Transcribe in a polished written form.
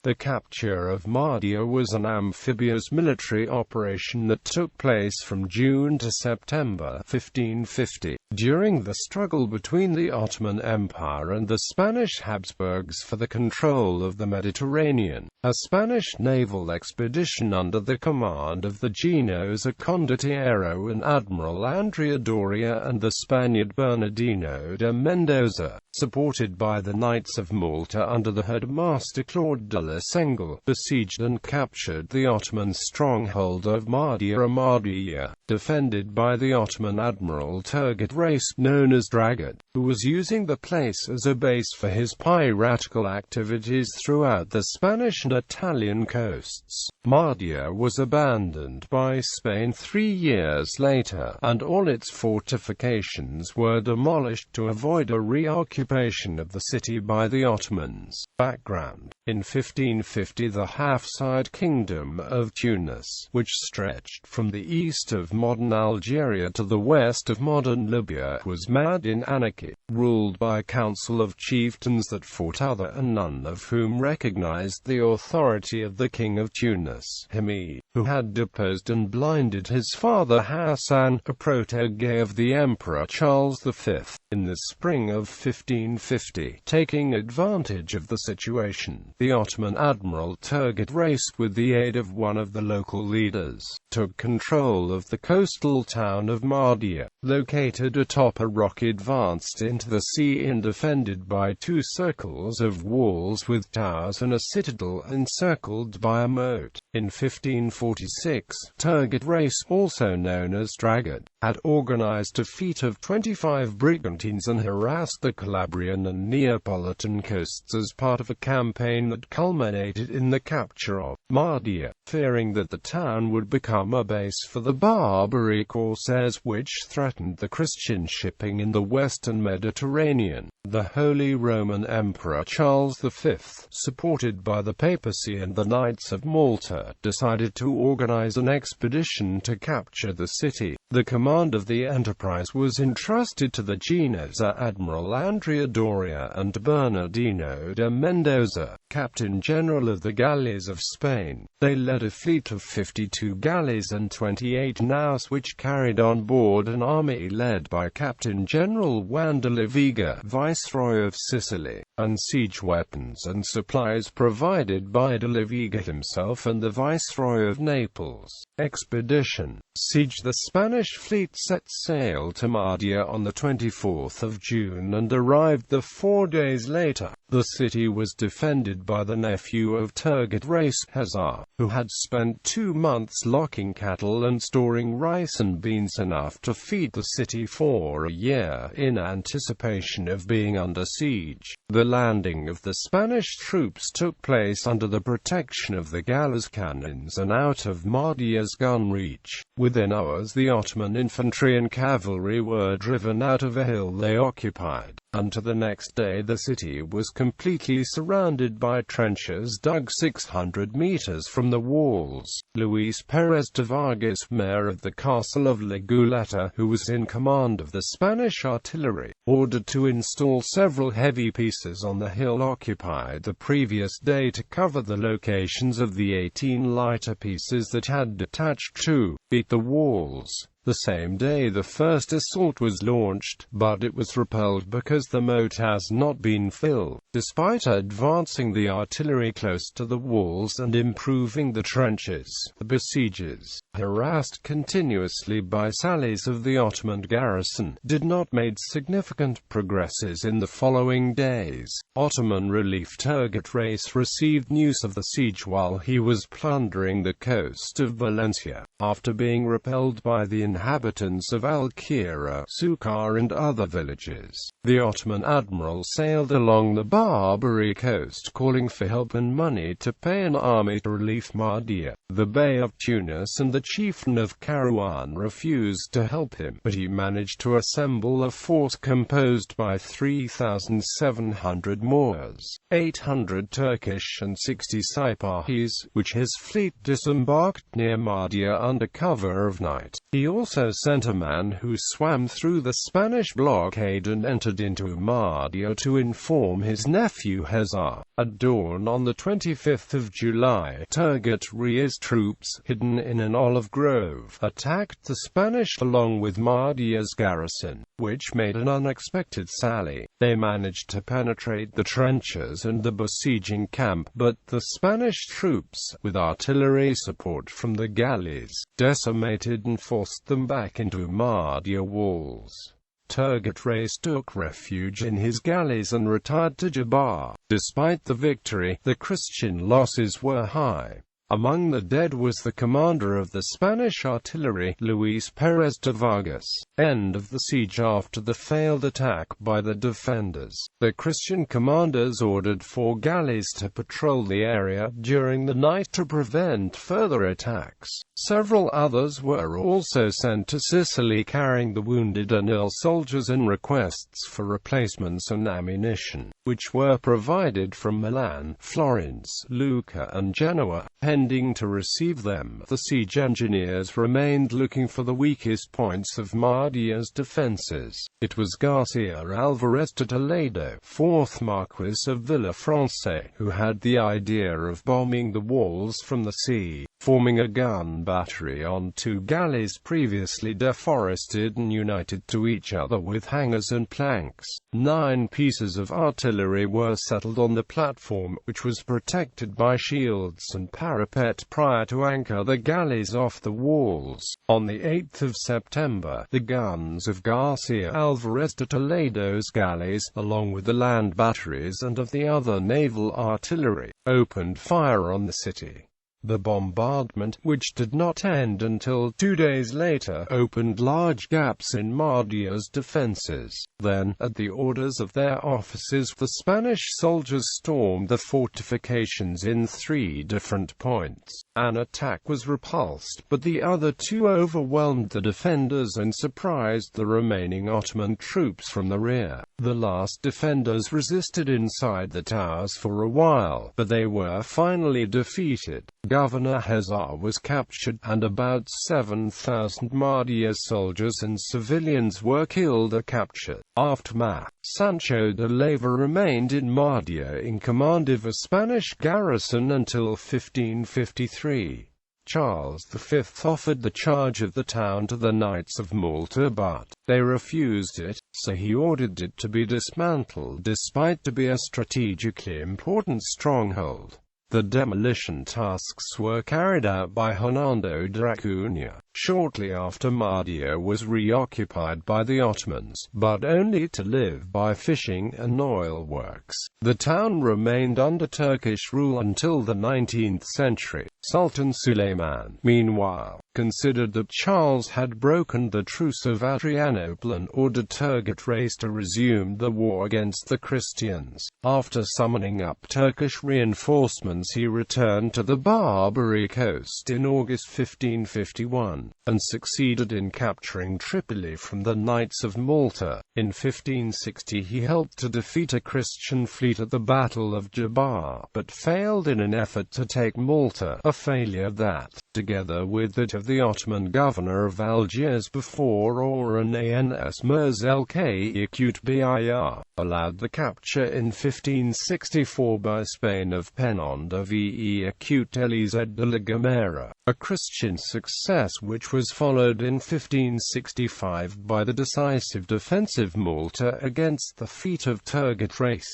The capture of Mahdiye was an amphibious military operation that took place from June to September 1550, during the struggle between the Ottoman Empire and the Spanish Habsburgs for the control of the Mediterranean. A Spanish naval expedition under the command of the Genoese condottiero and Admiral Andrea Doria and the Spaniard Bernardino de Mendoza, supported by the Knights of Malta under the Grand Master Claude de Sengle, besieged and captured the Ottoman stronghold of Mediterranean-A, defended by the Ottoman Admiral Turgut Reis, known as Dragut, who was using the place as a base for his piratical activities throughout the Spanish and Italian coasts. Mahdiye was abandoned by Spain 3 years later, and all its fortifications were demolished to avoid a reoccupation of the city by the Ottomans. Background: in 1550 the Hafsid Kingdom of Tunis, which stretched from the east of modern Algeria to the west of modern Libya, was mad in anarchy, ruled by a council of chieftains that fought other and none of whom recognized the authority of the king of Tunis, Himi, who had deposed and blinded his father Hassan, a protégé of the Emperor Charles V, in the spring of 1550. Taking advantage of the situation, the Ottoman Admiral Turgut Reis, with the aid of one of the local leaders, took control of the coastal town of Mahdiye, located atop a rock advanced into the sea and defended by 2 circles of walls with towers and a citadel encircled by a moat. In 1546, Turgut Reis, also known as Dragut, had organized a fleet of 25 brigantines and harassed the Calabrian and Neapolitan coasts as part of a campaign that culminated in the capture of Mahdiye. Fearing that the town would become a base for the Barbary corsairs which threatened the Christian shipping in the western Mediterranean, the Holy Roman Emperor Charles V, supported by the papacy and the Knights of Malta, decided to organize an expedition to capture the city. The command of the enterprise was entrusted to the Genoese Admiral Andrea Doria and Bernardino de Mendoza, Captain General of the galleys of Spain. They led a fleet of 52 galleys and 28 naus which carried on board an army led by Captain General Juan de la Vega, Viceroy of Sicily, and siege weapons and supplies provided by de la Vega himself and the Viceroy of Naples. Expedition. Siege. The Spanish fleet set sail to Mahdiye on the 24th of June and arrived 4 days later. The city was defended by the nephew of Turgut Reis, Hazar, who had spent 2 months locking cattle and storing rice and beans enough to feed the city for a year, in anticipation of being under siege. The landing of the Spanish troops took place under the protection of the gallows cannons and out of Mahdiye's gun reach. Within hours the Ottoman infantry and cavalry were driven out of a hill they occupied, and to the next day the city was completely surrounded by trenches dug 600 meters from the walls. Luis Perez de Vargas, mayor of the castle of La Goleta, who was in command of the Spanish artillery, ordered to install several heavy pieces on the hill occupied the previous day to cover the locations of the 18 lighter pieces that had detached to beat the walls. The same day the first assault was launched, but it was repelled because the moat has not been filled. Despite advancing the artillery close to the walls and improving the trenches, the besiegers, harassed continuously by sallies of the Ottoman garrison, did not make significant progresses in the following days. Ottoman relief. Turgut Reis received news of the siege while he was plundering the coast of Valencia, after being repelled by the inhabitants of Al-Kira, Sukar and other villages. The Ottoman admiral sailed along the Barbary coast calling for help and money to pay an army to relieve Mahdiye. The Bey of Tunis and the chieftain of Kairouan refused to help him, but he managed to assemble a force composed by 3,700 Moors, 800 Turkish and 60 Sipahis, which his fleet disembarked near Mahdiye under cover of night. He also also sent a man who swam through the Spanish blockade and entered into Mahdiye to inform his nephew Hussar. At dawn on the 25th of July, Turgut Reis' troops, hidden in an olive grove, attacked the Spanish along with Mahdiye's garrison, which made an unexpected sally. They managed to penetrate the trenches and the besieging camp, but the Spanish troops, with artillery support from the galleys, decimated and forced them back into Mahdiye walls. Turgut Reis took refuge in his galleys and retired to Jabba. Despite the victory, the Christian losses were high. Among the dead was the commander of the Spanish artillery, Luis Perez de Vargas. End of the siege. After the failed attack by the defenders, the Christian commanders ordered 4 galleys to patrol the area during the night to prevent further attacks. Several others were also sent to Sicily carrying the wounded and ill soldiers and requests for replacements and ammunition, which were provided from Milan, Florence, Lucca and Genoa. Pending to receive them, the siege engineers remained looking for the weakest points of Mahdiye's defences. It was Garcia Alvarez de Toledo, 4th Marquis of Villafranca, who had the idea of bombing the walls from the sea, forming a gun battery on 2 galleys previously deforested and united to each other with hangars and planks. 9 pieces of artillery were settled on the platform, which was protected by shields and parapet prior to anchor the galleys off the walls. On the 8th of September, the guns of Garcia Alvarez de Toledo's galleys, along with the land batteries and of the other naval artillery, opened fire on the city. The bombardment, which did not end until 2 days later, opened large gaps in Mahdiye's defences. Then, at the orders of their officers, the Spanish soldiers stormed the fortifications in 3 different points. An attack was repulsed, but the other 2 overwhelmed the defenders and surprised the remaining Ottoman troops from the rear. The last defenders resisted inside the towers for a while, but they were finally defeated. Governor Hussar was captured, and about 7,000 Mahdiye soldiers and civilians were killed or captured. Aftermath. Sancho de Leyva remained in Mahdiye in command of a Spanish garrison until 1553. Charles V offered the charge of the town to the Knights of Malta, but they refused it, so he ordered it to be dismantled despite to be a strategically important stronghold. The demolition tasks were carried out by Hernando de Acuña, shortly after Mahdiye was reoccupied by the Ottomans, but only to live by fishing and oil works. The town remained under Turkish rule until the 19th century. Sultan Suleiman, meanwhile, considered that Charles had broken the Truce of Adrianople and ordered Turgut Reis to resume the war against the Christians. After summoning up Turkish reinforcements, he returned to the Barbary coast in August 1551, and succeeded in capturing Tripoli from the Knights of Malta. In 1560 he helped to defeat a Christian fleet at the Battle of Jabba, but failed in an effort to take Malta, a failure that, together with that of the Ottoman governor of Algiers before Oranans Mirz-el-Kay Qutb, allowed the capture in 1564 by Spain of Penon de Qutb de la Gomera, a Christian success which was followed in 1565 by the decisive defense of Malta against the fleet of Turgut Reis.